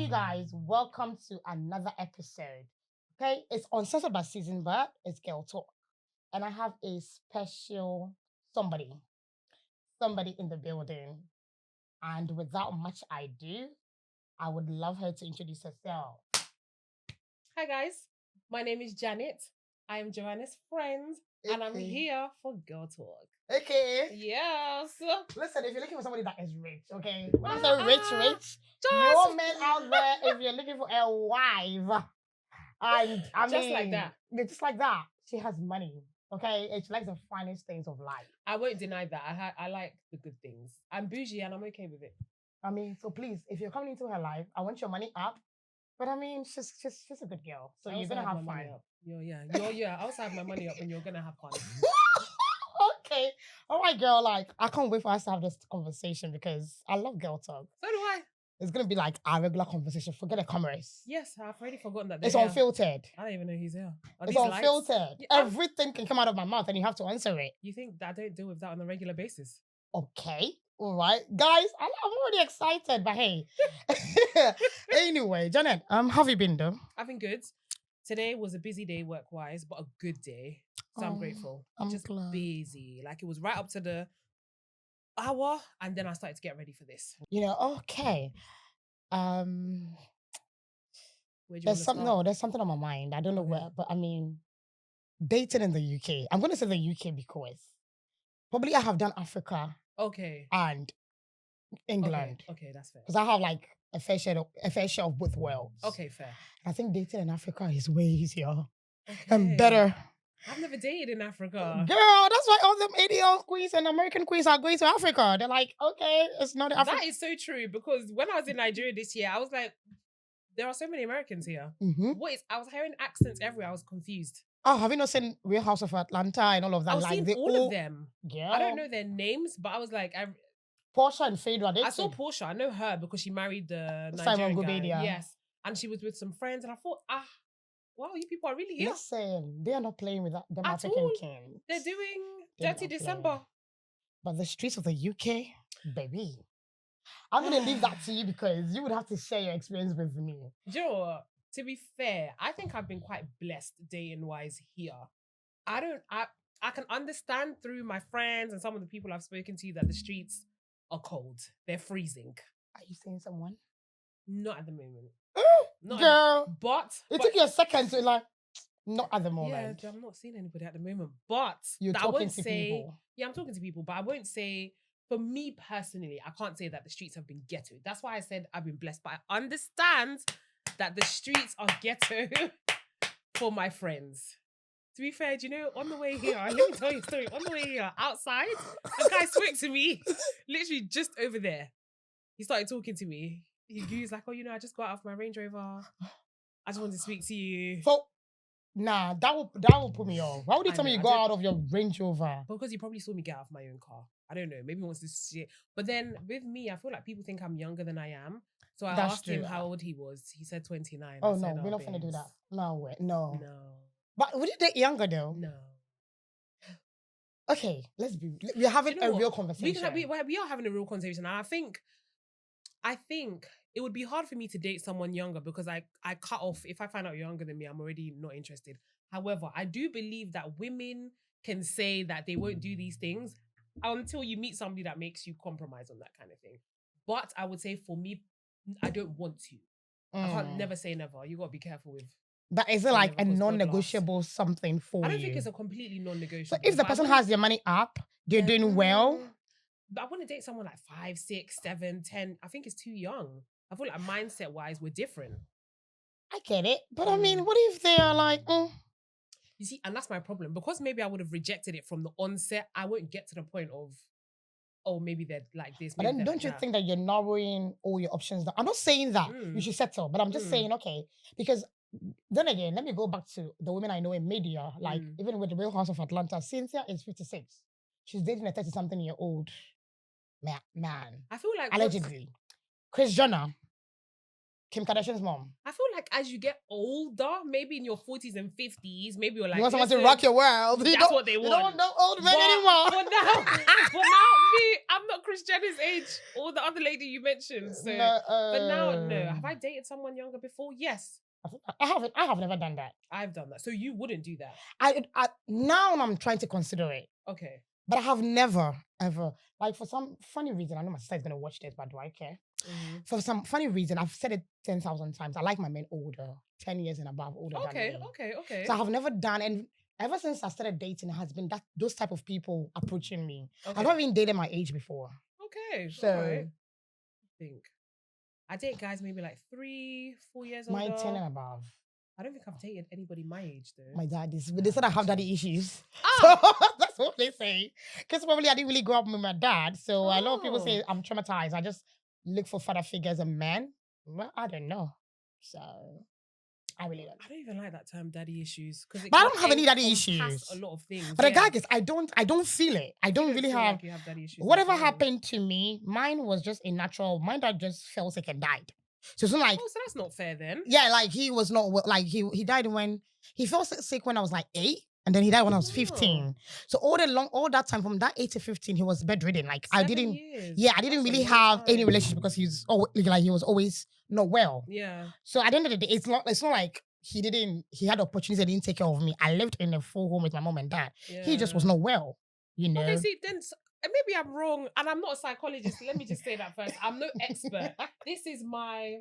you guys? Welcome to another episode. Okay, it's Uncensored But Seasoned, but it's Girl Talk. And I have a special somebody in the building. And without much ado, I would love her to introduce herself. Hi guys, my name is Janet. I am Joanna's friend, and I'm here for Girl Talk. Okay. Yes. Listen, if you're looking for somebody that is rich, okay? When I say rich, just women out there, if you're looking for a wife, and I mean, just like that. Just like that. She has money, okay? And she likes the finest things of life. I won't deny that. I like the good things. I'm bougie and I'm okay with it. I mean, so please, if you're coming into her life, I want your money up. But I mean, she's a good girl, so you're gonna have fun. You're I also have my money up, and you're gonna have fun. Okay, all right, girl. Like, I can't wait for us to have this conversation because I love girl talk. So do I. It's gonna be like our regular conversation. Forget the cameras. Yes, I've already forgotten that. It's unfiltered. I don't even know he's here. It's unfiltered. Yeah, everything can come out of my mouth, and you have to answer it. You think that I don't deal with that on a regular basis? Okay. All right, guys, I'm already excited, but hey. Anyway, Janet, how have you been though? I've been good. Today was a busy day work-wise, but a good day. So I'm grateful. I'm just glad. Busy. Like it was right up to the hour, and then I started to get ready for this. Okay. There's something on my mind. I don't know where, but I mean, dating in the UK. I'm gonna say the UK because probably I have done Africa. Okay. And England. Okay, that's fair. Because I have like a fair share of both worlds. Okay, fair. I think dating in Africa is way easier and better. I've never dated in Africa. Girl, that's why all them Indian queens and American queens are going to Africa. They're like, okay, it's not Africa. That is so true because when I was in Nigeria this year, I was like, there are so many Americans here. Mm-hmm. I was hearing accents everywhere. I was confused. Oh, have you not seen Real House of Atlanta and all of that? I've seen all of them. Yeah. I don't know their names, but I was like, Portia and Phaedra. I saw Portia. I know her because she married the Simon Nigerian guy. Gubedia. Yes. And she was with some friends. And I thought, wow, you people are really here. Listen, they are not playing with them at African all. kings. They're doing Dirty December. But the streets of the UK, baby. I'm going to leave that to you because you would have to share your experience with me. Joe, to be fair, I think I've been quite blessed dating-wise here. I can understand through my friends and some of the people I've spoken to that the streets are cold. They're freezing. Are you saying someone? Not at the moment. Girl. But it took you a second to like, not at the moment. Yeah, I'm not seeing anybody at the moment. But you're talking to people. Yeah, I'm talking to people, but I won't say, for me personally, I can't say that the streets have been ghetto. That's why I said I've been blessed. But I understand that the streets are ghetto for my friends. To be fair, on the way here, let me tell you a story. On the way here, outside, a guy spoke to me, literally just over there. He started talking to me. He was like, I just got out of my Range Rover. I just wanted to speak to you. So, nah, that will put me off. Why would you tell me you got out of your Range Rover? Because he probably saw me get out of my own car. I don't know. Maybe he wants to see it. But then with me, I feel like people think I'm younger than I am. So I asked him how old he was. He said 29. Oh, no, we're not going to do that. No. No. But would you date younger though? No. Okay, we're having a real conversation. We are having a real conversation. And I think it would be hard for me to date someone younger because I cut off. If I find out you're younger than me, I'm already not interested. However, I do believe that women can say that they won't do these things until you meet somebody that makes you compromise on that kind of thing. But I would say for me, I don't want to. I can't never say never. You got to be careful with. But is it like a non-negotiable something for you? I don't think it's a completely non-negotiable. So if the person has their money up, they're doing well. But I want to date someone like 5, 6, 7, 10. I think it's too young. I feel like mindset-wise, we're different. I get it. But I mean, what if they are like... You see, and that's my problem. Because maybe I would have rejected it from the onset, I won't get to the point of, maybe they're like this. But then don't you think that you're narrowing all your options down? I'm not saying that you should settle, but I'm just saying, okay, because then again, let me go back to the women I know in media, like even with the Real House of Atlanta, Cynthia is 56. She's dating a 30-something-year-old man. I feel like... Allegedly. Kris Jenner, Kim Kardashian's mom. I feel like as you get older, maybe in your 40s and 50s, maybe you're like... You want someone to rock your world. That's what they want. You don't want no old men anymore. For now, me, I'm not Kris Jenner's age or the other lady you mentioned. So, No, but now, no. Have I dated someone younger before? Yes, I have never done that. I've done that. So you wouldn't do that? I now I'm trying to consider it, Okay. but I have never ever, like, for some funny reason. I know my sister's gonna watch this, but do I care? Mhm. For some funny reason, I've said it 10,000 times. I like my men older, 10 years and above older than Okay, me. okay. So I have never done, and ever since I started dating, it has been that those type of people approaching me. Okay. I've not even dated my age before. Okay. So alright. I think I date guys maybe like 3-4 years older. mine 10 and above. I don't think I've dated anybody my age though. My dad is, they said I have daddy issues. Ah! So that's what they say. Because probably I didn't really grow up with my dad. So a lot of people say Oh. I'm traumatized. I just look for father figures and men. Well, I don't know. So I really don't. I don't even like that term, daddy issues, because But I don't have any daddy issues. A lot of things. But the guy is, I don't feel it. I You don't really feel have. like you have daddy issues. Whatever at all. happened to me, mine was just a natural. My dad just fell sick and died. So it's not like, Oh, so that's not fair then. yeah, like he was not like he died when he fell sick when I was like 8, and then he died when I was 15. So all that time from that 8 to 15, he was bedridden. Like 7 years. I didn't That's a really long have any time. relationship because he was always not well. Yeah. So at the end of the day, it's not like he had opportunities and didn't take care of me. I lived in a full home with my mom and dad. He just was Yeah. not well, you know. Okay, see, then maybe I'm wrong, and I'm not a psychologist. Let me just say that first. I'm no expert. This is my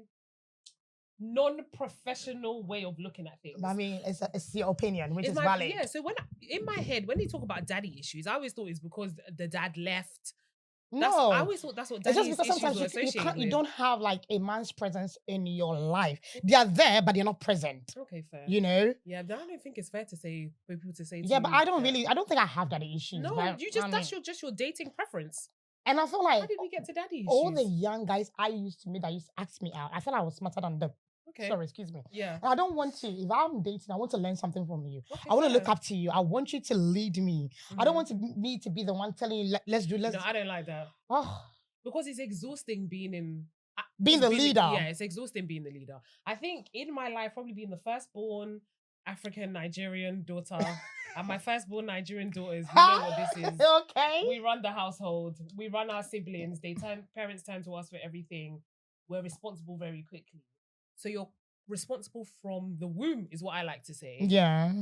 non-professional way of looking at things. I mean, it's your opinion, which It's is my, valid. yeah. So in my head, when they talk about daddy issues, I always thought it's because the dad left. No, I always thought that's what it's daddy just because issues were sometimes associated with. you don't have like a man's presence in your life. They are there, but they're not present. Okay, fair. You know? Yeah, but I don't think it's fair to say for people to say. Yeah, but I don't think I have daddy issues. No, but, you just I that's mean, your dating preference. and I feel like How did we get to daddy issues? all the young guys I used to meet that used to ask me out, I thought I was smarter than them. Okay. Sorry, excuse me. Yeah. And I don't want to, if I'm dating, I want to learn something from you. Okay, I want to look fair. up to you. I want you to lead me. I don't want me to be the one telling you, let's do. No, I don't like that. Oh, Because it's exhausting being the leader. Yeah, it's exhausting being the leader. I think in my life, probably being the firstborn African Nigerian daughter, and my firstborn Nigerian daughters, you know what this is. Okay. We run the household. We run our siblings. Parents turn to us for everything. We're responsible very quickly. So you're responsible from the womb, is what I like to say. Yeah.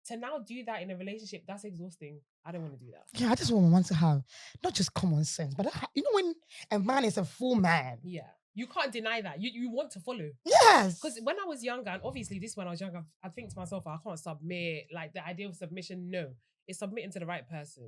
To now do that in a relationship, that's exhausting. I don't want to do that. Yeah, I just want to have not just common sense, but you know when a man is a full man. Yeah. You can't deny that. You want to follow. Yes. Because when I was younger, and obviously this when I was younger, I think to myself, I can't submit. Like the idea of submission, no. It's submitting to the right person.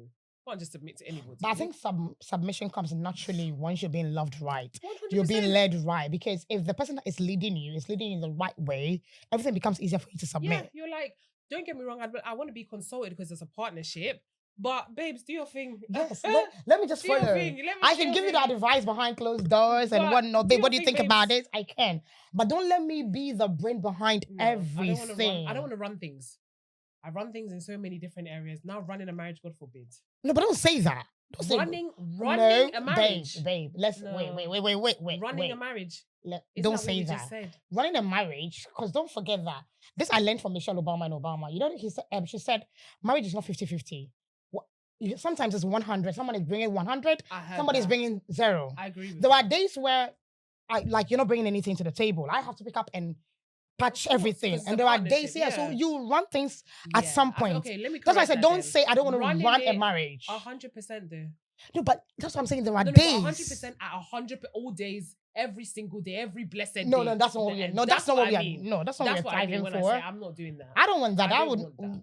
You can't just submit to anybody. But I think submission comes naturally once you're being loved right. 100%. You're being led right. Because if the person that is leading you is leading you in the right way, everything becomes easier for you to submit. Yeah, you're like, don't get me wrong, I want to be consulted because it's a partnership. But babes, do your thing. Yes, let me just Do your follow. thing. I can give you the advice behind closed doors and But whatnot. do Babe, what do your you thing, think about babes. it? I can. But don't let me be the brain behind everything. I don't want to run things. I run things in so many different areas. Now running a marriage, God forbid. No, but don't say that. Don't say Running no, a marriage. Babe. Let's No. wait. Running a marriage. Don't Isn't that what say you that. just said? Running a marriage, because don't forget that. This I learned from Michelle Obama and Obama. You know, she said marriage is not 50-50. Sometimes it's 100. Someone is bringing 100. Somebody is bringing 0. I agree with There you. are days where you're not bringing anything to the table. I have to pick up and patch Of course, everything. because it's And a there are days, partnership, so yeah. you run things at some point. Okay, let me That's why I correct said, that don't then. say I don't want to Running run a it marriage. 100% there. No, but that's what I'm saying. There are No, days. but 100% at 100 all days, every single day, every blessed day. No, that's not what we are. No, that's not what we are. No, that's not what That's we're what I mean striving when I for. say I'm not doing that. I don't want that. I I don't would, want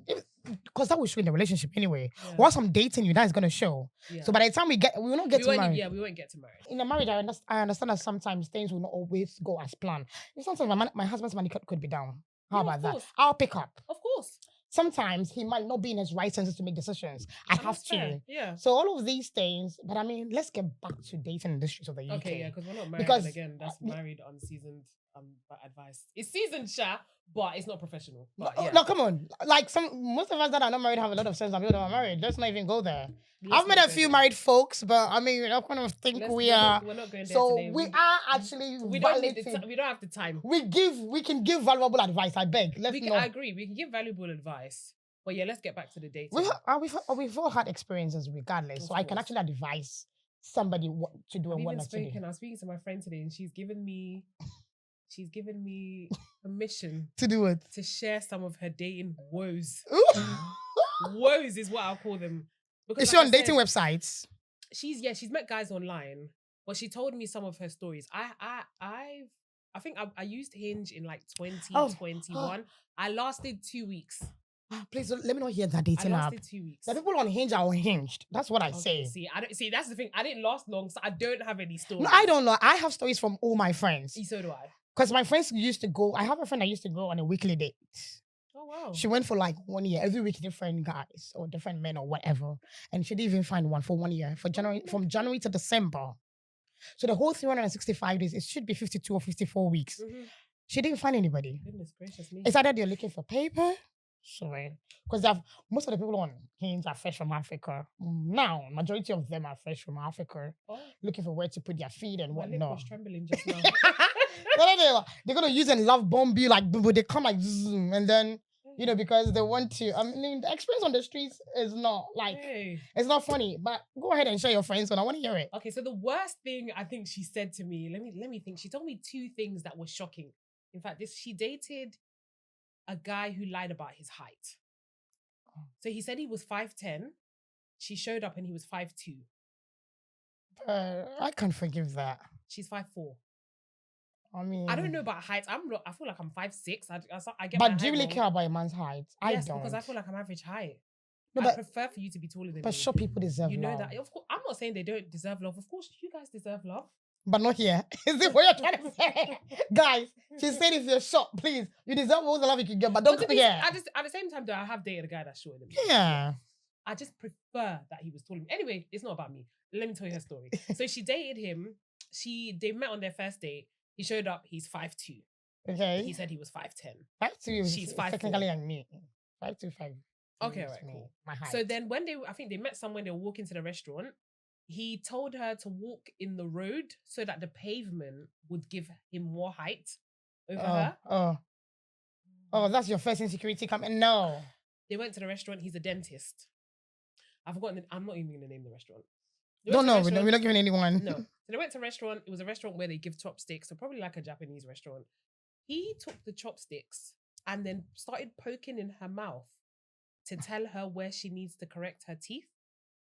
because that will show in the relationship anyway. Yeah. Once I'm dating you, that is going to show. Yeah. So by the time we will not get to marriage. Yeah, we won't get to marriage. In a marriage, I understand that sometimes things will not always go as planned. And sometimes my husband's money could be down. How Yeah, about of that? course. I'll pick up. Of course. Sometimes he might not be in his right senses to make decisions. I And have that's to. fair, yeah. So all of these things, but I mean, let's get back to dating in the streets of the UK. Okay, yeah, because we're not married. Because, And again, that's married, unseasoned advice. It's seasoned, but it's not professional. But, yeah. No, come on. Like most of us that are not married have a lot of sense and people that are married. Let's not even go there. Let's I've met not a go few there. married folks, but I mean, I kind of think we are. We're not going there So today. we are actually. We don't need we don't have the time. We can give valuable advice. I beg. I agree. We can give valuable advice. But yeah, let's get back to the dating. We've all had experiences regardless, so I can actually advise somebody what to do I've and what even not to do. spoken. I was speaking to my friend today, and she's given me permission To do it. to share some of her dating woes. Ooh. Woes is what I'll call them. Because Is she like on I said, dating websites? she's met guys online, but she told me some of her stories. I think I used Hinge in like 2021. I lasted 2 weeks. Please let me not hear that I dating app. lasted 2 weeks. The people on Hinge are unhinged. That's what I Okay, say. see. That's the thing. I didn't last long, so I don't have any stories. No, I don't know. I have stories from all my friends. So do I. Because my friends used to go. I have a friend that used to go on a weekly date. Oh wow. She went for like 1 year, every week different guys or different men or whatever, and she didn't even find one for 1 year. From January to December. So the whole 365 days, it should be 52 or 54 weeks. Mm-hmm. She didn't find anybody. Goodness gracious me. It's either they're looking for paper, sorry, because most of the people on Hinge are fresh from Africa. Now, majority of them are fresh from Africa, looking for where to put their feet and My lip whatnot. was trembling just now. They're gonna use and love bomb you like, but they come like zoom, and then because they want to. I mean, the experience on the streets is not like it's not funny. But go ahead and share your friends, and I want to hear it. Okay, so the worst thing I think she said to me. Let me think. She told me 2 things that were shocking. In fact, she dated a guy who lied about his height. So he said he was 5'10". She showed up and he was 5'2". I can't forgive that. She's 5'4". I mean, I don't know about height. I feel like I'm 5'6". I get. But my do you height really wrong. care about a man's height? Yes, I don't. because I feel like I'm average height. No, I prefer for you to be taller than but me. sure, people deserve You know love. that. Of course, I'm not saying they don't deserve love. Of course, you guys deserve love. But not here. Is it what you're trying to say? Guys, she said if you're short, please, you deserve all the love you can get, but don't come here. At the same time, though, I have dated a guy that's shorter than me. Yeah. I just prefer that he was taller than me. Anyway, it's not about me. Let me tell you her story. So she dated him. They met on their first date. He showed up. He's 5'2". Okay. He said he was 5'10". 5'2" is She's 5'4". technically like me. 5'2", 5'. Okay, right, cool. My height. So then I think they met somewhere, they were walking to the restaurant. He told her to walk in the road so that the pavement would give him more height over her. Oh, that's your first insecurity coming? No. They went to the restaurant. He's a dentist. I've forgotten. I'm not even going to name the restaurant. Don't know. We're not giving anyone. No. So they went to a restaurant. It was a restaurant where they give chopsticks. So probably like a Japanese restaurant. He took the chopsticks and then started poking in her mouth to tell her where she needs to correct her teeth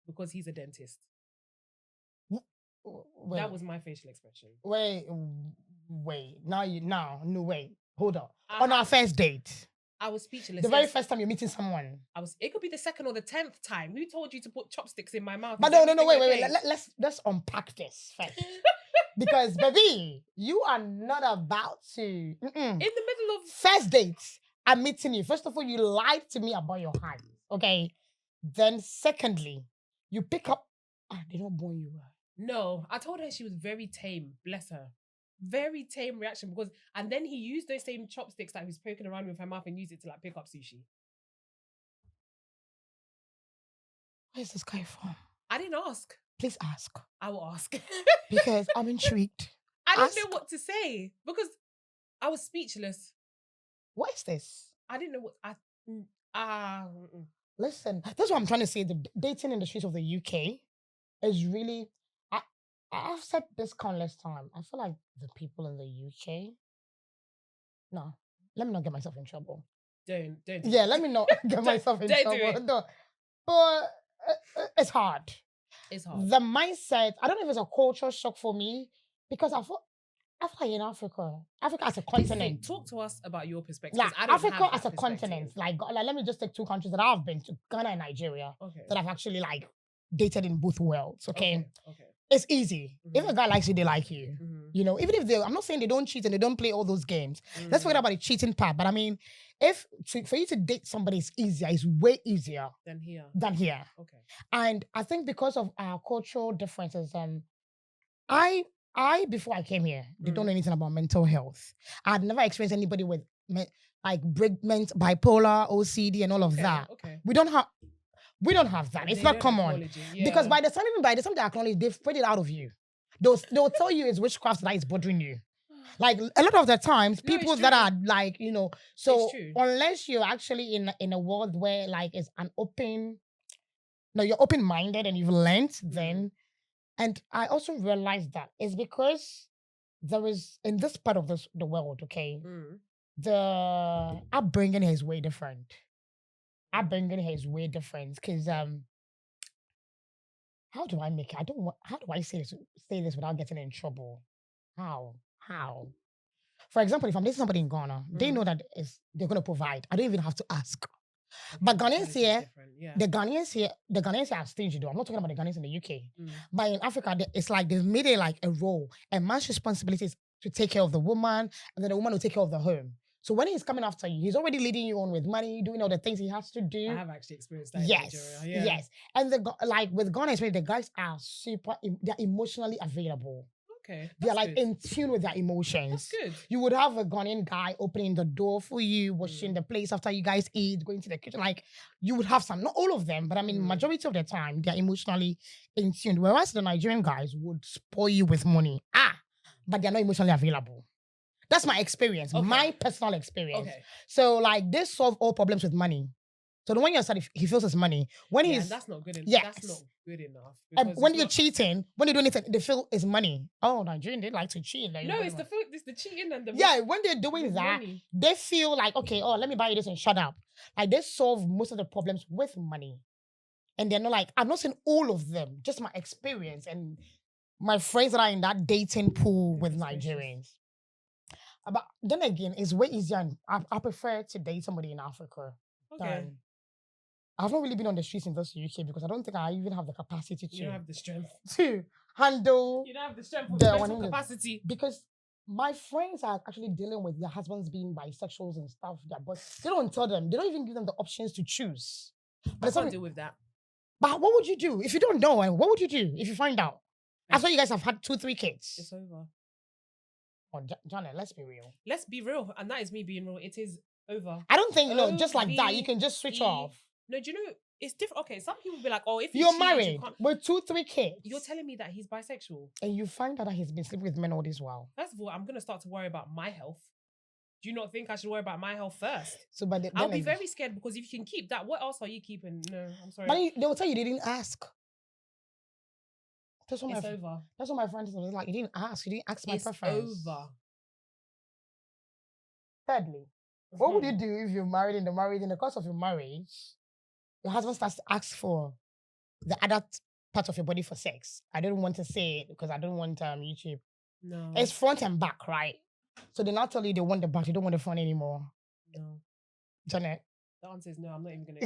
because he's a dentist. Wait, that was my facial expression. Wait. No, wait. Hold up. On our first date. I was speechless. The very first time you're meeting someone. It could be the 2nd or the 10th time. Who told you to put chopsticks in my mouth? But no, wait. Let's unpack this first. Because, baby, you are not about to. In the middle of first date, I'm meeting you. First of all, you lied to me about your height. Okay. Then, secondly, you pick up. They don't born you. No, I told her she was very tame. Bless her. Very tame reaction and then he used those same chopsticks that he was poking around with her mouth and used it to like pick up sushi. Where's this guy from? I didn't ask. Please ask. I will ask. Because I'm intrigued. I didn't know what to say because I was speechless. What is this? I didn't know what Listen, that's what I'm trying to say. The dating in the streets of the UK is really. I've said this countless times. I feel like the people in the UK. No, let me not get myself in trouble. Don't. Yeah, let me not get myself in trouble. No. But it's hard. It's hard. The mindset, I don't know if it's a culture shock for me because I feel like in Africa as a continent. Talk to us about your perspective. Like Africa as a continent. Like let me just take 2 countries that I've been to, Ghana and Nigeria, that I've actually like dated in both worlds. Okay. It's easy. If a guy likes you, they like you. You know, even if I'm not saying they don't cheat and they don't play all those games. Let's forget about the cheating part. But I mean, for you to date somebody is easier, it's way easier than here. Okay. And I think because of our cultural differences, I before I came here, they don't know anything about mental health. I'd never experienced anybody with like bipolar, OCD, and all of that. Okay. We don't have that. It's not common. Because by the time they acknowledge, they've spread it out of you. They'll tell you it's witchcraft that is bothering you. Like a lot of the times, people that are like, so unless you're actually in a world where like it's an open, you're open-minded and you've learned, then And I also realized that it's because there is in this part of the world, okay, Mm. the upbringing is way different. Upbringing is way different because how do I make it? I don't want. How do I say this without getting in trouble? How? How? For example, if I'm dating somebody in Ghana, they know that they're going to provide. I don't even have to ask. But Ghanaians Mentality is here, different. Yeah. the Ghanaians here are stingy though. I'm not talking about the Ghanaians in the UK. Mm. But in Africa, it's like they've made it like a role. A man's responsibility is to take care of the woman, and then the woman will take care of the home. So when he's coming after you, he's already leading you on with money, doing all the things he has to do. I have actually experienced that Yes, in Nigeria. Yeah. yes. And like with Ghana, especially the guys are they're emotionally available. Okay. They're That's like good. in tune with their emotions. That's good. You would have a Ghanaian guy opening the door for you, washing the place after you guys eat, going to the kitchen. Like you would have some, not all of them, but I mean, majority of the time, they're emotionally in tune. Whereas the Nigerian guys would spoil you with money. But they're not emotionally available. That's my experience, my personal experience. Okay. So like they solve all problems with money. So the one you said he feels his money when Yeah, he's and that's not good enough. yes. That's not good enough. And because when it's you're not- cheating, when you do anything, they feel it's money. Oh, Nigerian, they like to cheat. Like, No, it's the cheating and the yeah. When they're doing with that, money. they feel like okay, oh, let me buy you this and shut up. Like they solve most of the problems with money, and they're not like I'm not saying all of them, just my experience and my friends that are in that dating pool with Goodness gracious. Nigerians. But then again, it's way easier. And I prefer to date somebody in Africa. Okay. I've not really been on the streets in this UK because I don't think I even have the capacity You don't have the strength. to handle You don't have the strength or the the mental one in the- capacity. because my friends are actually dealing with their husbands being bisexuals and stuff. But they don't tell them. They don't even give them the options to choose. I can't deal with that. But what would you do if you don't know? And what would you do if you find out? After you guys have had 2-3 kids. It's over. Oh, Janet, let's be real. Let's be real, and that is me being real. It is over. I don't think just like that you can just switch off. No, do you know it's different? Okay, some people be like, "Oh, if You're cheat, married you can't." with 2-3 kids, You're telling me that he's bisexual, and you find out that he's been sleeping with men all this while. First of all, I'm gonna start to worry about my health. Do you not think I should worry about my health first? So, but I'll be very scared because if you can keep that, what else are you keeping? No, I'm sorry. But they will tell you they didn't ask. That's what it's over. That's what my friend said. Like, you didn't ask. You didn't ask my preference. It's over. Thirdly, what would you do if you're married in the course of your marriage, your husband starts to ask for the other part of your body for sex? I don't want to say it because I don't want YouTube. No. It's front and back, right? So they not tell you they want the back, they don't want the front anymore. No. Janet. The answer is no. I'm not even gonna.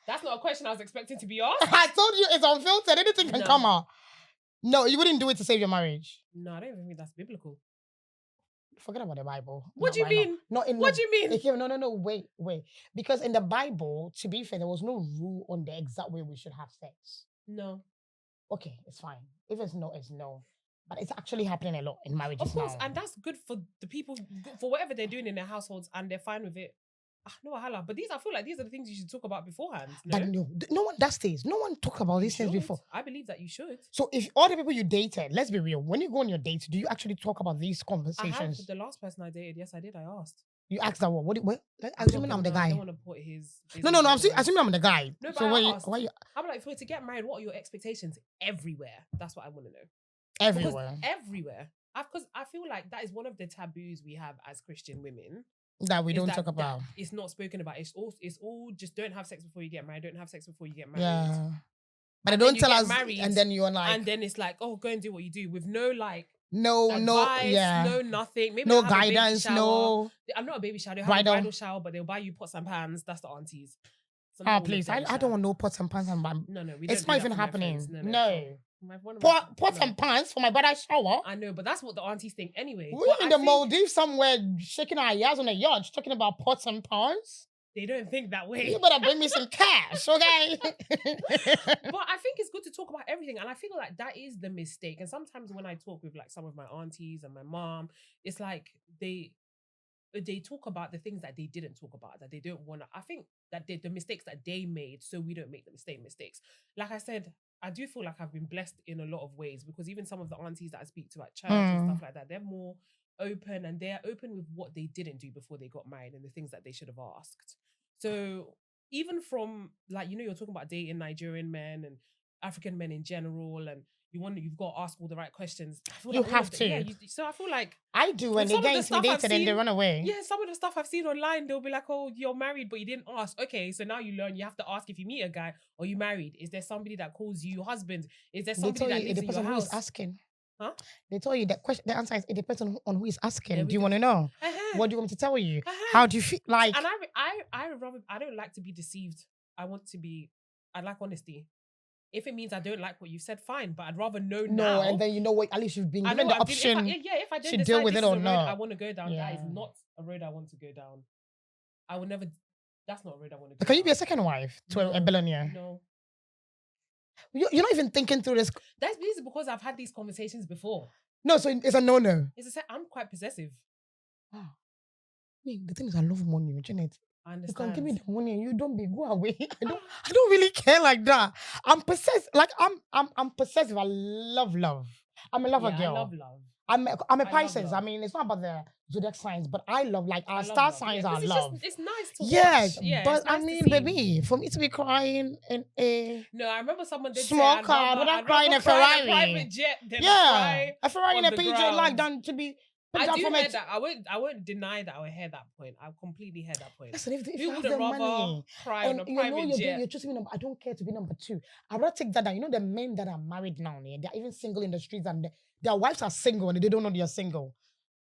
That's not a question I was expecting to be asked. I told you it's unfiltered. Anything can come out. No, you wouldn't do it to save your marriage. No, I don't even think that's biblical. Forget about the Bible. What do you mean? What do you mean? No. Wait. Because in the Bible, to be fair, there was no rule on the exact way we should have sex. No. Okay, it's fine. If it's no, it's no. But it's actually happening a lot in marriages Of course, now. and that's good for the people, for whatever they're doing in their households, and they're fine with it. No, hala. But I feel like these are the things you should talk about beforehand. No? But no one does this. No one talk about these things before. I believe that you should. So if all the people you dated, let's be real, when you go on your dates, do you actually talk about these conversations? The last person I dated, yes, I did. I asked. You asked that one. What? Assuming I'm the guy. I don't want to put his. No. I'm assuming I'm the guy. No, but so why you? I'm like, for to get married, what are your expectations everywhere? That's what I want to know. Everywhere. Everywhere. Because I feel like that is one of the taboos we have as Christian women. That we don't talk about. It's not spoken about. It's all just don't have sex before you get married. Don't have sex before you get married. Yeah. But they don't tell us. Married, and then you're like. And then it's like, oh, go and do what you do with no like. No, advice, yeah. No nothing. Maybe no guidance, no. I'm not a baby shower. They'll have a bridal shower, but they'll buy you pots and pans. That's the aunties. Please. I don't want no pots and pans and No. It's not even happening. No. Pots and pans for my bridal shower. I know, but that's what the aunties think anyway. We're in the Maldives somewhere shaking our ears on a yacht talking about pots and pans. They don't think that way. You better bring me some cash, okay? But I think it's good to talk about everything. And I feel like that is the mistake. And sometimes when I talk with like some of my aunties and my mom, it's like they talk about the things that they didn't talk about, that they don't want to. I think that the mistakes that they made, so we don't make the same mistakes. Like I said, I do feel like I've been blessed in a lot of ways because even some of the aunties that I speak to at church and stuff like that, they're more open and they're open with what they didn't do before they got married and the things that they should have asked. So even from like, you're talking about dating Nigerian men and African men in general, and you've got to ask all the right questions. I feel You like all of have the- yeah, to. so I feel like I do when With they some of get the stuff I've intimidated and they seen- run away. yeah, some of the stuff I've seen online, they'll be like, "Oh, you're married, but you didn't ask." Okay, so now you learn you have to ask if you meet a guy, or you married. Is there somebody that calls you your husband? Is there They somebody tell that you it lives in depends your on who is house? asking. Huh? They tell you that question. The answer is it depends on who is asking. There Do we you go. want to know? Uh-huh. What do you want me to tell you? Uh-huh. How do you feel? Like, And I don't like to be deceived. I like honesty. If it means I don't like what you said, fine. But I'd rather know now. no, and then you know what? At least you've been I given know the what I've been- option. if I don't to decide deal with this it is or a road not. I want to go down, that is Yeah. not a road I want to go down. I would never. That's not a road I want to go Can you be a down. second wife to a No. billionaire? No. You're not even thinking through this. This is because I've had these conversations before. No, so it's a no-no. I'm quite possessive. Ah. The thing is, I love money, Janet. I You can understand. give me the money and you don't go away. I don't really care like that. I'm possessive. Like I'm possessive. I love love. I'm a lover Yeah, girl. I love love. I'm a love Pisces. I love. mean, it's not about the zodiac signs, but I love like our I love star love. signs Yeah, are 'cause it's love. It's nice to Yes, watch. Yeah, but it's nice I to mean, see. baby, for me to be crying in a No, I remember someone did small say, car, but I'm I'd crying rather a cry in Ferrari. private jet than yeah, cry. a Ferrari in on a the PJ like ground. than to be picked I up do from hear it. that. I won't deny that I hear that point. I completely hear that point. Listen, if Who you have wouldn't the rather money, cry and on a you know private jet? you're choosing number. I don't care to be number two. I'd rather take that down. You know the men that are married now, yeah, they're even single in the streets, and their wives are single and they don't know they're single.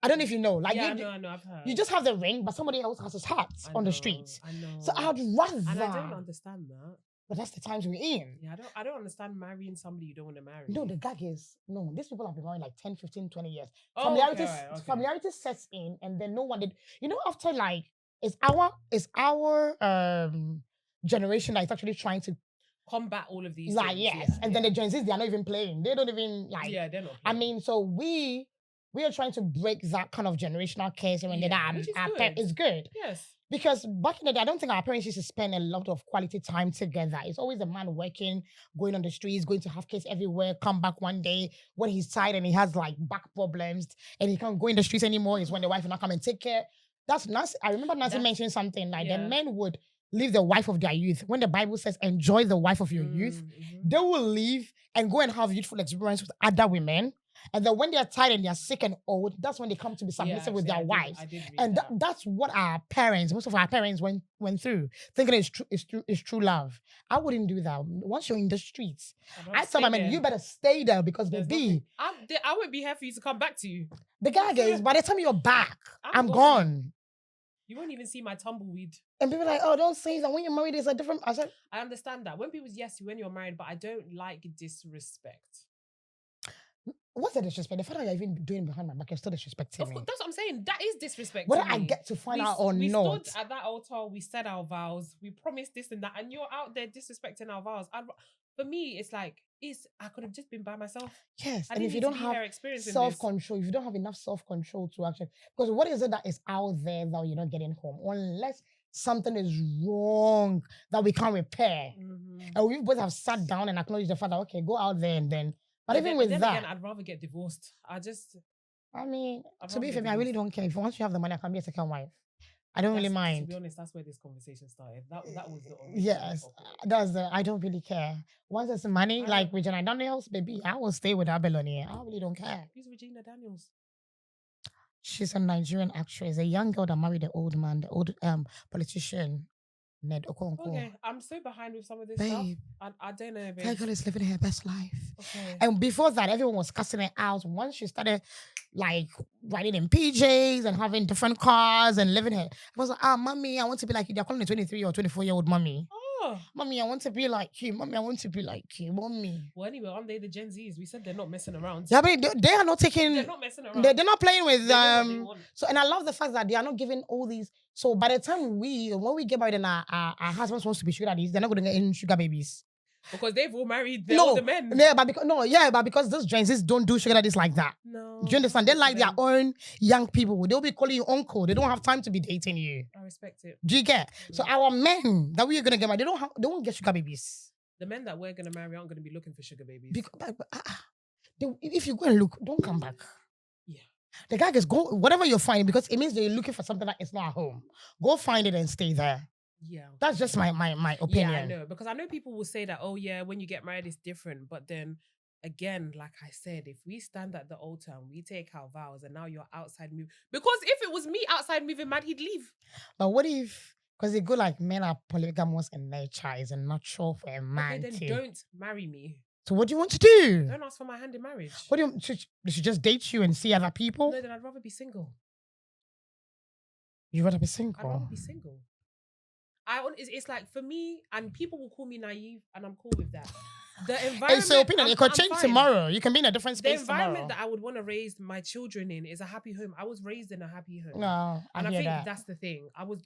I don't know if you know. Like, Yeah, I know. I've heard. you just have the ring, but somebody else has his heart I on the know, streets. I know. So I'd rather. And I don't understand that. But that's the times we're in. Yeah, I don't understand marrying somebody you don't want to marry. No, the gag is, no, these people have been married like 10, 15, 20 years. Oh, Familiarity, okay, right, okay. familiarity sets in, and then no one did. You know, after like, it's our generation that is actually trying to combat all of these like, things. yes. Yeah, and then the Gen Zs, they are not even playing. They don't even like. Yeah, they're not. I playing. mean, so we are trying to break that kind of generational curse, and that which is it's good. Yes. Because back in the day, I don't think our parents used to spend a lot of quality time together. It's always the man working, going on the streets, going to have kids everywhere, come back one day when he's tired and he has like back problems and he can't go in the streets anymore. Is when the wife will not come and take care. That's Nancy. I remember Nancy mentioning something like the men would leave the wife of their youth. When the Bible says enjoy the wife of your youth, they will leave and go and have youthful experience with other women. And then when they're tired and they're sick and old, that's when they come to be submissive with their wives. And that's what our parents, most of our parents went through, thinking it's true love. I wouldn't do that. Once you're in the streets, I tell my men, you better stay there because baby, I won't be here for you to come back to you. The gag is, by the time you're back, I'm gone. You won't even see my tumbleweed. And people are like, oh, don't say that. When you're married, it's a different. I understand that. When people, yes, when you're married, but I don't like disrespect. What's the disrespect? The fact that you're even doing behind my back, you're still disrespecting me. That's what I'm saying. That is disrespect. Whether I get to find out or not. We stood at that altar, we said our vows, we promised this and that, and you're out there disrespecting our vows. For me, it's like, I could have just been by myself. Yes, and if you don't have self-control, if you don't have enough self-control to actually, because what is it that is out there that you're not getting home? Unless something is wrong that we can't repair. And we both have sat down and acknowledged the fact that, okay, go out there and then. But even with that, again, I'd rather get divorced. I mean, to be fair, I really don't care. If once you have the money, I can be a second wife. I don't really mind. To be honest, that's where this conversation started. That was the yes, I don't really care. Once there's money, like Regina Daniels, baby, I will stay with that billionaire. I really don't care. Who's Regina Daniels? She's a Nigerian actress, a young girl that married the old man, the old politician. Ned Okonkwo. Okay, I'm so behind with some of this stuff. I don't know. That girl is living her best life. Okay. And before that, everyone was cussing her out. Once she started like riding in PJs and having different cars and living her, I was like, mommy, I want to be like you. They're calling a 23 or 24-year-old mommy. Mommy, I want to be like you. Mommy, I want to be like you. Mommy. Well, anyway, aren't they the Gen Zs? We said they're not messing around. Yeah, but they are not taking. They're not messing around. They're not playing with So, and I love the fact that they are not giving all these. So by the time when we get married and our husbands wants to be sugar daddies, they're not going to get any sugar babies. Because they've all married all the men. Yeah, but because those Gen Zs don't do sugar daddies like that. No. Do you understand? They like their own young people. They'll be calling you uncle. They don't have time to be dating you. I respect it. Do you get? So our men that we are gonna get married, they won't get sugar babies. The men that we're gonna marry aren't gonna be looking for sugar babies. If you go and look, don't come back. Yeah. The guy is go whatever you're finding, because it means that you're looking for something that is not at home. Go find it and stay there. Yeah. That's just my opinion. Yeah, I know. Because I know people will say that, oh yeah, when you get married, it's different. But then again, like I said, if we stand at the altar and we take our vows and now you're outside moving, because if it was me outside moving mad, he'd leave. But what if, because they go like men are polygamous in nature, is natural for a man Okay, then to. don't marry me. So what do you want to do? Don't ask for my hand in marriage. What do you they should just date you and see other people? No, then I'd rather be single. You'd rather be I'd single? rather be single. It's like for me, and people will call me naive, and I'm cool with that. The environment. It's your opinion. It could change fine. tomorrow. You can be in a different The space environment tomorrow. that I would want to raise my children in is a happy home. I was raised in a happy home. No, and I hear think that. that's the thing. I was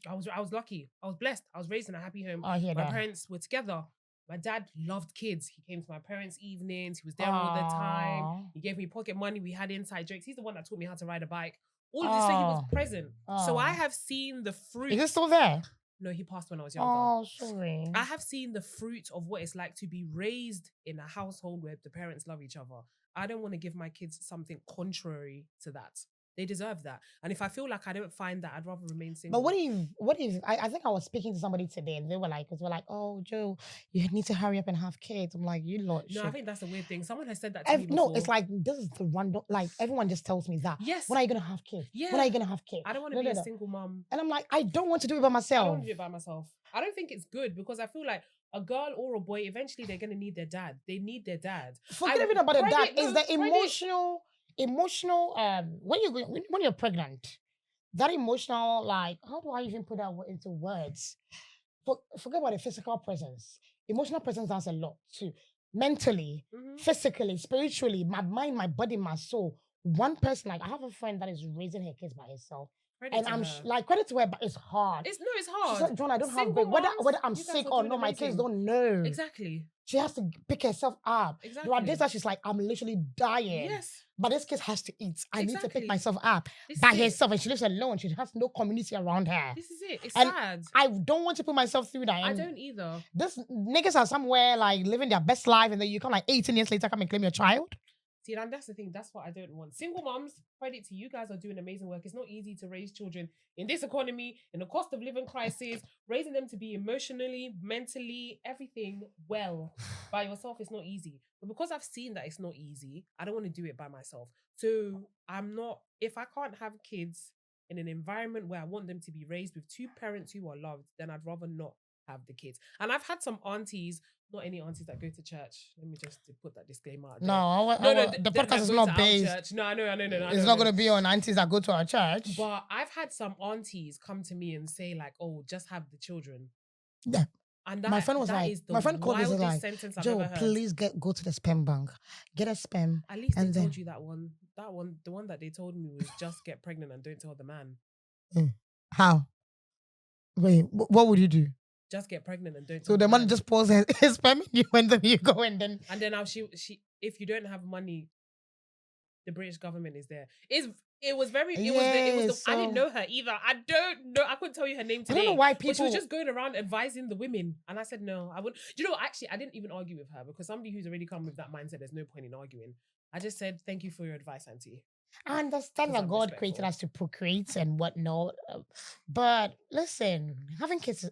lucky. I was blessed. I was raised in a happy home. I hear My that. parents were together. My dad loved kids. He came to my parents' evenings. He was there all the time. He gave me pocket money. We had inside jokes. He's the one that taught me how to ride a bike. All of this, so he was present. So I have seen the fruit. Is it still there? No, he passed when I was younger. Oh, sorry. I have seen the fruit of what it's like to be raised in a household where the parents love each other. I don't want to give my kids something contrary to that. They deserve that. And if I feel like I don't find that, I'd rather remain single. But what if I think I was speaking to somebody today and they were like, oh, Joe, you need to hurry up and have kids. I'm like, you lot. No, shit. I think that's a weird thing. Someone has said that to me before. No, it's like, this is the random, like everyone just tells me that. Yes. When are you going to have kids? Yeah. When are you going to have kids? I don't want to be a single mom. And I'm like, I don't want to do it by myself. I don't want to do it by myself. I don't think it's good because I feel like a girl or a boy, eventually they're going to need their dad. They need their dad. Forget everything about the dad. It's the emotional, when you're pregnant, that emotional, like, how do I even put that into words? Forget about the physical presence. Emotional presence does a lot too. Mentally, physically, spiritually, my mind, my body, my soul. One person, like I have a friend that is raising her kids by herself. And I'm like, credit to her, but it's hard. It's hard. She's like, John, I don't have break. Whether I'm sick or not, my kids don't know. Exactly. She has to pick herself up. Exactly. There are days that she's like, I'm literally dying. Yes. But this kid has to eat. I need to pick myself up This by herself. And she lives alone. She has no community around her. This is it. It's sad. I don't want to put myself through that. I don't either. This niggas are somewhere like living their best life and then you come like 18 years later come and claim your child. See, and that's the thing. That's what I don't want. Single moms, credit to you guys are doing amazing work. It's not easy to raise children in this economy, in the cost of living crisis, raising them to be emotionally, mentally, everything well by yourself is not easy. But because I've seen that it's not easy, I don't want to do it by myself. So if I can't have kids in an environment where I want them to be raised with two parents who are loved, then I'd rather not have the kids. And I've had some aunties, not any aunties that go to church. Let me just put that disclaimer out there. No, the podcast is not based. No, it's not going to be on aunties that go to our church. But I've had some aunties come to me and say like, "Oh, just have the children." Yeah. And that, my friend was like, my friend called me like, Joe, please go to the sperm bank, get a sperm. At least they told you that one. The one that they told me was just get pregnant and don't tell the man. How? Wait, what would you do? Just get pregnant and don't. So the man just pours his sperm in you and then you go and then. And then now she if you don't have money, the British government is there. It was I didn't know her either. I don't know. I couldn't tell you her name today. I don't know why people. But she was just going around advising the women, and I said no. I wouldn't. You know, actually, I didn't even argue with her because somebody who's already come with that mindset, there's no point in arguing. I just said thank you for your advice, auntie. I understand that God created us to procreate and whatnot, but listen, having kids.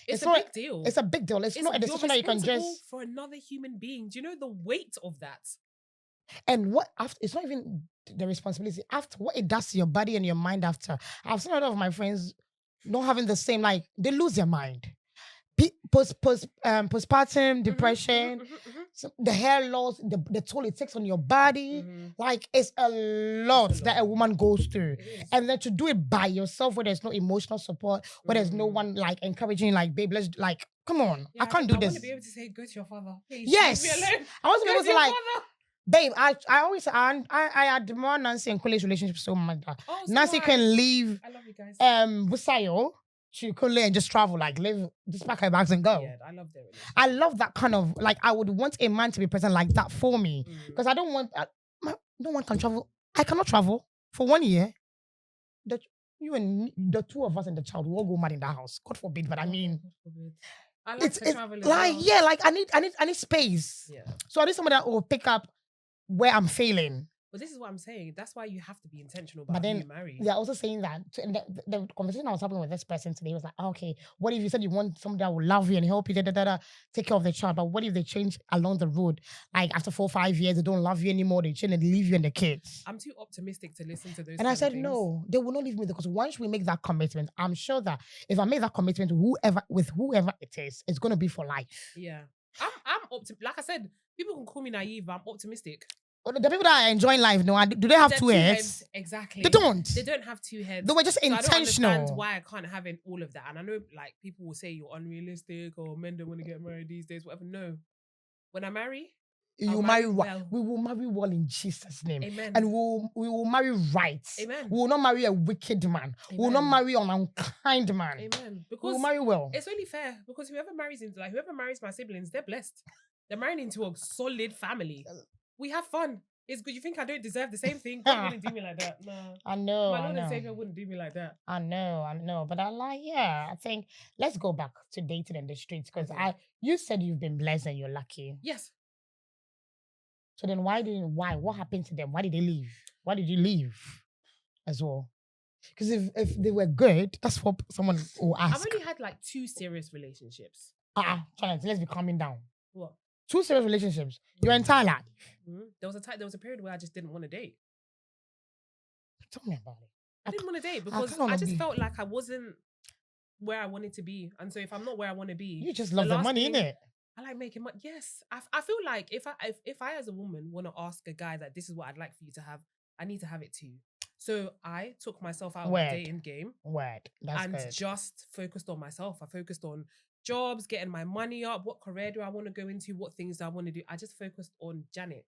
It's a big deal. It's a big deal. It's not a decision that you can just for another human being. Do you know the weight of that? And what after? It's not even the responsibility after what it does to your body and your mind after. I've seen a lot of my friends not having the same, like they lose their mind. Postpartum depression, so the hair loss, the toll it takes on your body, like it's a lot that a woman goes through, and then to do it by yourself, where there's no emotional support, where there's no one like encouraging, like babe, let's like, come on, I can't do this. I want to be able to say, go to your father, please. Yes, leave me alone. I want to be able to like. Father. Babe, I always I admire Nancy and Kule's relationship so much. Nancy can leave I love you guys. Busayo to Kule and just travel, like live, just pack her bags and go. Yeah, I love their relationship. I love that kind of, like, I would want a man to be present like that for me. Because I don't want, no one can travel. I cannot travel for 1 year. You and the two of us and the child will all go mad in that house. God forbid, but I mean, I like to travel as like, well. yeah, like I need space. Yeah. So I need somebody that will pick up where I'm failing. But this is what I'm saying. That's why you have to be intentional But about who then you marry. they're also saying that and the conversation I was having with this person today was like, okay, what if you said you want somebody that will love you and help you, take care of the child, but what if they change along the road? Like after 4 or 5 years, they don't love you anymore, they change and leave you and the kids. I'm too optimistic to listen to those. And I kind said, of things. no, they will not leave me because once we make that commitment, I'm sure that if I make that commitment with whoever it is, it's gonna be for life. Yeah. Like I said, people can call me naive, but I'm optimistic. Well, the people that are enjoying life, no, do they have They're two heads? Exactly. They don't. They don't have two heads. They were just So I don't intentional. understand why I can't have all of that. And I know like people will say you're unrealistic or men don't want to get married these days, whatever. No. When I marry, You marry well. We will marry well in Jesus' name. Amen. And we will marry right. Amen. We will not marry a wicked man. Amen. We will not marry an unkind man. Amen. We Because will marry well. it's only fair because whoever marries my siblings, they're blessed. They're marrying into a solid family. We have fun. It's good. You think I don't deserve the same thing? God wouldn't do me like that. No. I know. My Lord and Savior wouldn't do me like that. I know. But I think let's go back to dating in the streets because Okay. you said you've been blessed and you're lucky. Yes. So then why? What happened to them? Why did they leave? Why did you leave as well? Because if they were good, that's what someone will ask. I've only had like 2 serious relationships. Let's be calming down. What? 2 serious relationships. Your entire life. Mm-hmm. There was a period where I just didn't want to date. Tell me about it. I didn't want to date because I just felt like I wasn't where I wanted to be. And so if I'm not where I want to be, you just love the money, innit? I like making money. Yes. I feel like if I as a woman want to ask a guy that this is what I'd like for you to have, I need to have it too. So I took myself out of the dating game. That's and good. Just focused on myself. I focused on jobs, getting my money up, what career do I want to go into, what things do I want to do. I just focused on Janet.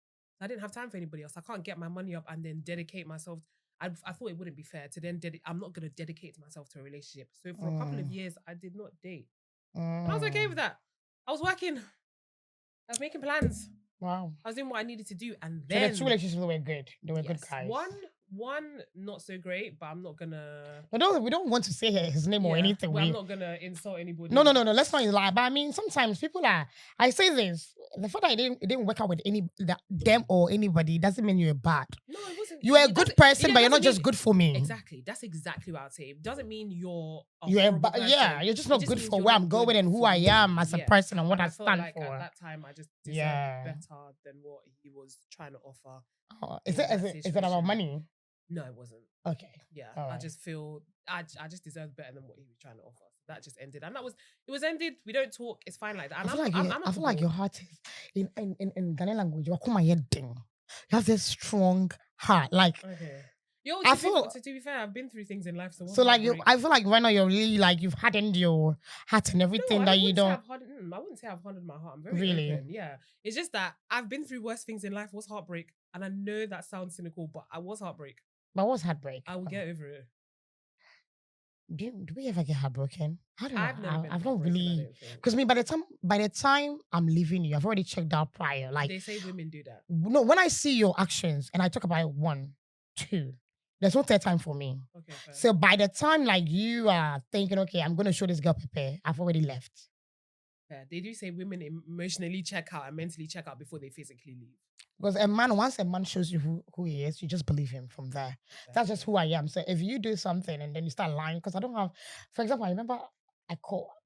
I didn't have time for anybody else. I can't get my money up and then dedicate myself. I thought it wouldn't be fair to then I'm not going to dedicate myself to a relationship. So for a couple of years, I did not date. And I was okay with that. I was working. I was making plans. Wow. I was doing what I needed to do. And then... So the 2 relationships were good. They were good guys. One not so great, but I'm not gonna... We don't want to say his name or anything. Well, I'm not gonna insult anybody. No. Let's not lie. But I mean, sometimes people are... I say this. The fact that it didn't work out with them or anybody doesn't mean you're bad. No, it wasn't. You're a good person, but you're not just good for me. Exactly. That's exactly what I would say. It doesn't mean you're you're just not good for where I'm going and who I am as a person and what I stand like for. At that time, I just deserved better than what he was trying to offer. Is it about money? No, it wasn't. Okay. Yeah. Right. I just feel I just deserved better than what he was trying to offer. So that just ended. And it was ended. We don't talk. It's fine like that. And I feel like your heart is in Ghanaian language, you have this strong heart. Like to be fair, I've been through things in life. So I feel like right now you're really like you've hardened your heart and everything that you don't. I wouldn't say I've hardened my heart. I'm very open. Yeah. It's just that I've been through worse things in life. What's heartbreak? And I know that sounds cynical, but I was heartbreak. But what's heartbreak? I will get over it. Do we ever get heartbroken? I don't know. I've not really, because by the time I'm leaving you, I've already checked out prior. Like they say women do that. No, when I see your actions and I talk about it, 1, 2, there's no third time for me. Okay, fair. So by the time like you are thinking, okay, I'm gonna show this girl Pepe, I've already left. Yeah, they do say women emotionally check out and mentally check out before they physically leave. Because once a man shows you who he is, you just believe him from there. That's just who I am. So if you do something and then you start lying, because I don't have, for example, I remember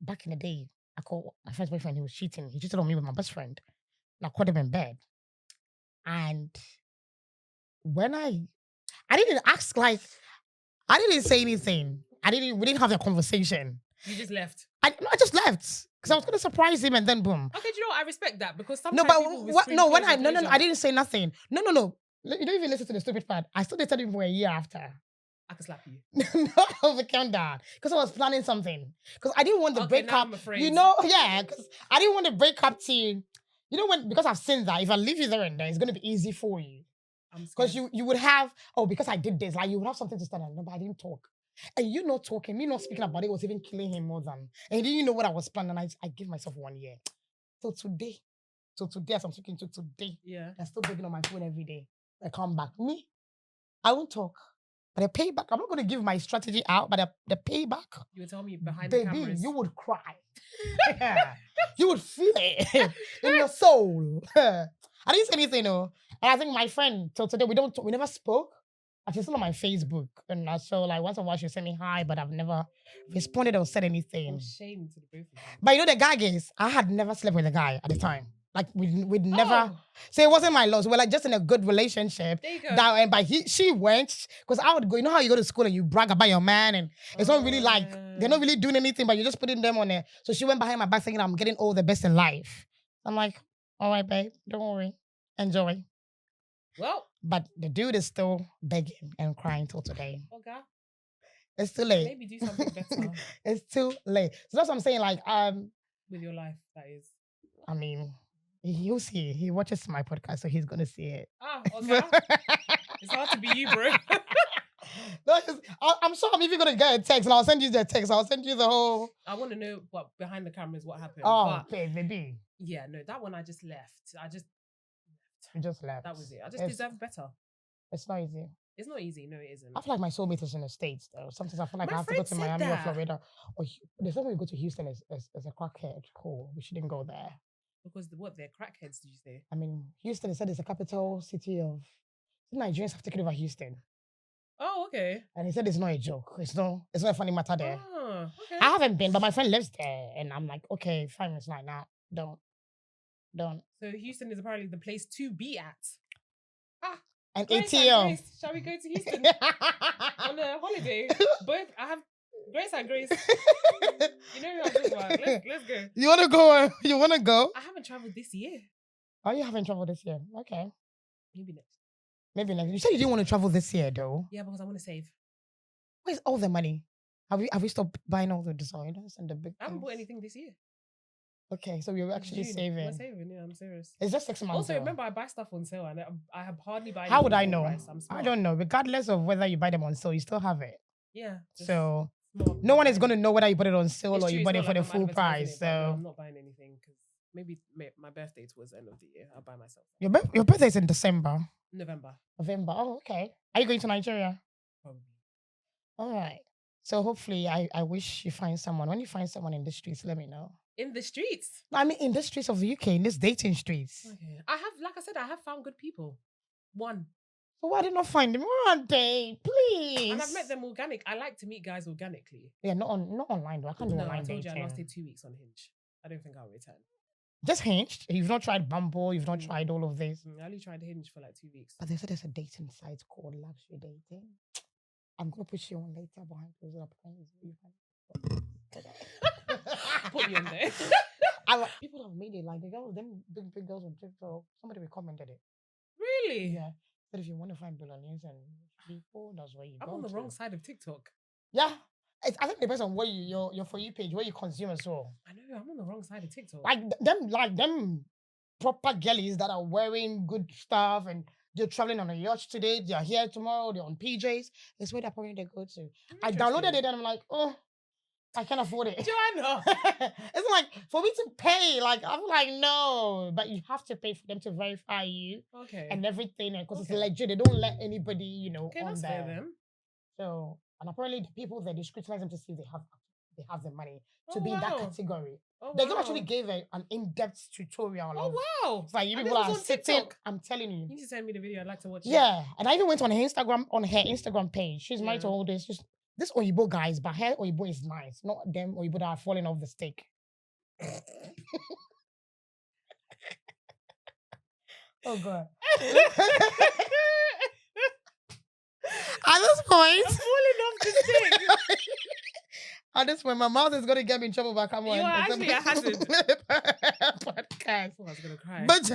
back in the day, I called my first boyfriend, he was cheating. He cheated on me with my best friend. And I caught him in bed. And when I didn't ask, like, I didn't say anything. We didn't have a conversation. You just left? I just left. Because I was going to surprise him and then boom. Okay, do you know what? I respect that because sometimes I didn't say nothing. No. You don't even listen to the stupid part. I still dated him for a year after. I could slap you. No, calm down. Because I was planning something. Because I didn't want the breakup. I'm afraid. Because I didn't want the breakup to, because I've seen that. If I leave you there and there, it's going to be easy for you. Because you would have, because I did this, like you would have something to stand on. No, but I didn't talk. And you not talking, me not speaking about it was even killing him more than. And he didn't know what I was planning. I give myself 1 year. So today, as I'm speaking to today, I'm still begging on my phone every day. I come back. Me, I won't talk. But the payback, I'm not going to give my strategy out, but the payback. You would tell me behind the cameras. You would cry. You would feel it in your soul. I didn't say anything, no. And I think my friend till today we never spoke. She's still on my Facebook, and so like once in a while she send me hi, but I've never responded or said anything. Shame to the both of them. But you know the gag is I had never slept with a guy at the time. Like we'd never. So it wasn't my loss. We were like just in a good relationship. There you go. That, but she went because I would go. You know how you go to school and you brag about your man, and it's not really like they're not really doing anything, but you're just putting them on there. So she went behind my back saying I'm getting all the best in life. I'm like, all right, babe, don't worry, enjoy. Well, but the dude is still begging and crying till today. Okay. It's too late. Maybe do something better. It's too late. So that's what I'm saying. Like, with your life, that is. I mean, he'll see. He watches my podcast, so he's gonna see it. Okay. It's hard to be you, bro. No, I'm sure I'm even gonna get a text, and I'll send you the text. I'll send you the whole. I want to know what behind the cameras what happened. Oh, baby. Yeah, no, that one I just left. You just left. That was it. I just deserve better. It's not easy. It's not easy. No, it isn't. I feel like my soulmate is in the States, though. Sometimes I feel like My I have to go to friend Miami said or that. Florida. Or there's somewhere you go to Houston as a crackhead. Cool. We shouldn't go there. Because they're crackheads, did you say? I mean, Houston, they said it's the capital city of... Nigerians have taken over Houston. Oh, okay. And he said it's not a joke. It's not a funny matter there. Oh, okay. I haven't been, but my friend lives there. And I'm like, okay, fine. It's like, nah, don't. So Houston is apparently the place to be at. And Grace ATL. and Grace, shall we go to Houston on a holiday? Both, I have Grace and Grace. You know who I'm talking about. Let's go. You want to go? You want to go? I haven't traveled this year. Oh, you haven't traveled this year? Okay. Maybe next. You said you didn't want to travel this year, though. Yeah, because I want to save. Where's all the money? Have we stopped buying all the designers and the big I haven't things? bought anything this year. Okay, so we're actually June. saving. We're saving, yeah, I'm serious. It's just 6 months. Also, though. remember, I buy stuff on sale and I have hardly buy. How would I know? Price. I'm smart. I don't know. Regardless of whether you buy them on sale, you still have it. Yeah. So no one is going to know whether you put it on sale It's or true, you it's bought it not for like the I'm full advertising price. it, but no, So I'm not buying anything because maybe my birthday towards the end of the year. I'll buy myself. your birthday is in December. November. Oh, okay. Are you going to Nigeria? Probably. All right. So hopefully, I wish you find someone. When you find someone in the streets, let me know. In the streets? I mean, in the streets of the UK, in these dating streets. Okay. Like I said, I have found good people. One. So why did not find them one day, please? And I've met them organic. I like to meet guys organically. Yeah, not online though. I can't do No, online I told dating. you I lasted 2 weeks on Hinge. I don't think I'll return. Just Hinge? You've not tried Bumble? You've not tried all of this? I only tried Hinge for like 2 weeks. But they said there's a dating site called Luxury Dating. I'm gonna put you on later behind closed up. Put me on there. People have made it like the girls, them big girls on TikTok. Somebody recommended it. Really? Yeah. But if you want to find billionaires and people, that's where you go. I'm on the wrong side of TikTok. Yeah. I think it depends on where your For You page, where you consume as well. I know, I'm on the wrong side of TikTok. Like them proper girlies that are wearing good stuff and they're traveling on a yacht today, they're here tomorrow, they're on PJs. It's where they go to. I downloaded it and I'm like, oh, I can't afford it. Joanna! It's like, for me to pay, like, I'm like, no. But you have to pay for them to verify you. Okay. And everything, because it's legit. They don't let anybody, okay, on that's there. Fair then. So, and apparently the people there, they scrutinize them to see if they have the money to be in that category. They don't actually give an in-depth tutorial. Oh, wow. It's like you people are sitting, I'm telling you. You need to send me the video. I'd like to watch it. Yeah. And I even went on her Instagram page. She's married to all this. This Oyibo guys, but her Oyibo is nice. Not them Oyibo that are falling off the stick. Oh, God. At this point... I'm falling off the stick. At this point, my mouth is going to get me in trouble, but come on. You are actually a hazard. Podcast. I was going to cry. But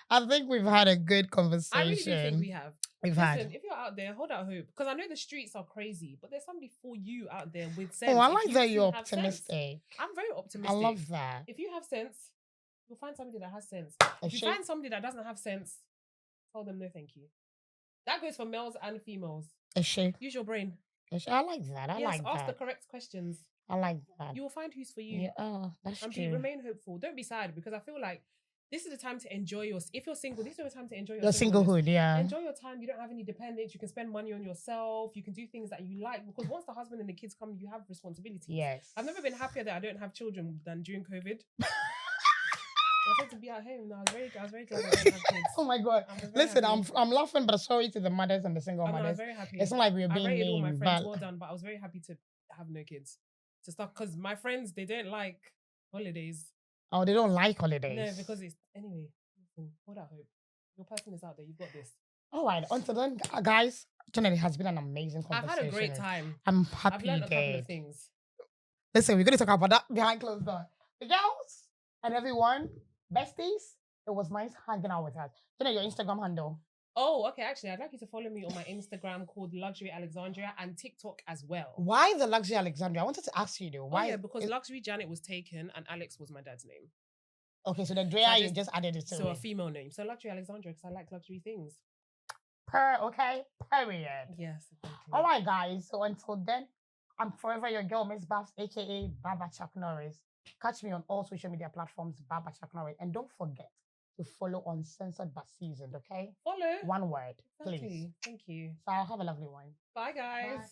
I think we've had a good conversation. I really do think we have. Listen, if you're out there, hold out hope. Because I know the streets are crazy, but there's somebody for you out there with sense. Oh, I like that you're optimistic. I'm very optimistic. I love that. If you have sense, you'll find somebody that has sense. If you find somebody that doesn't have sense, tell them no thank you. That goes for males and females. Use your brain. I like that. I like that. Ask the correct questions. I like that. You will find who's for you. Yeah, that's true. Remain hopeful. Don't be sad because I feel like this is the time to enjoy if you're single, this is the time to enjoy your singlehood, yeah. Enjoy your time. You don't have any dependents. You can spend money on yourself. You can do things that you like because once the husband and the kids come, you have responsibilities. Yes. I've never been happier that I don't have children than during COVID. I wanted to be at home. No, I was very glad I didn't have kids. Oh my God. I was very Listen, happy. I'm laughing, but sorry to the mothers and the single I mothers. was very happy. It's not like we're I being rated all my mean, friends but well done, but I was very happy to have no kids. To start, because my friends, they don't like holidays. oh, they don't like holidays. No, because it's anyway. Listen, hold out hope. Your person is out there. You've got this. All right. Until then, guys, Janet, it has been an amazing I've conversation. had a great time. I'm I've happy learned you a couple did. of things. Listen, we're going to talk about that behind closed doors. The girls and everyone, besties, it was nice hanging out with us. Janet, your Instagram handle. Oh, okay. Actually, I'd like you to follow me on my Instagram called Luxury Alexandria and TikTok as well. Why the Luxury Alexandria? I wanted to ask you though. Why? Oh, yeah, because Luxury Janet was taken and Alex was my dad's name. Okay, so the Drea, you just added it to So it. a female name. So Luxury Alexandria because I like luxury things. Okay, period. Yes. Exactly. All right, guys. So until then, I'm forever your girl, Miss Babs, aka Baba Chuck Norris. Catch me on all social media platforms, Baba Chuck Norris. And don't forget to follow Uncensored But Seasoned, okay? Follow. One word, Exactly. please. Thank you. So I'll have a lovely one. Bye, guys. Bye.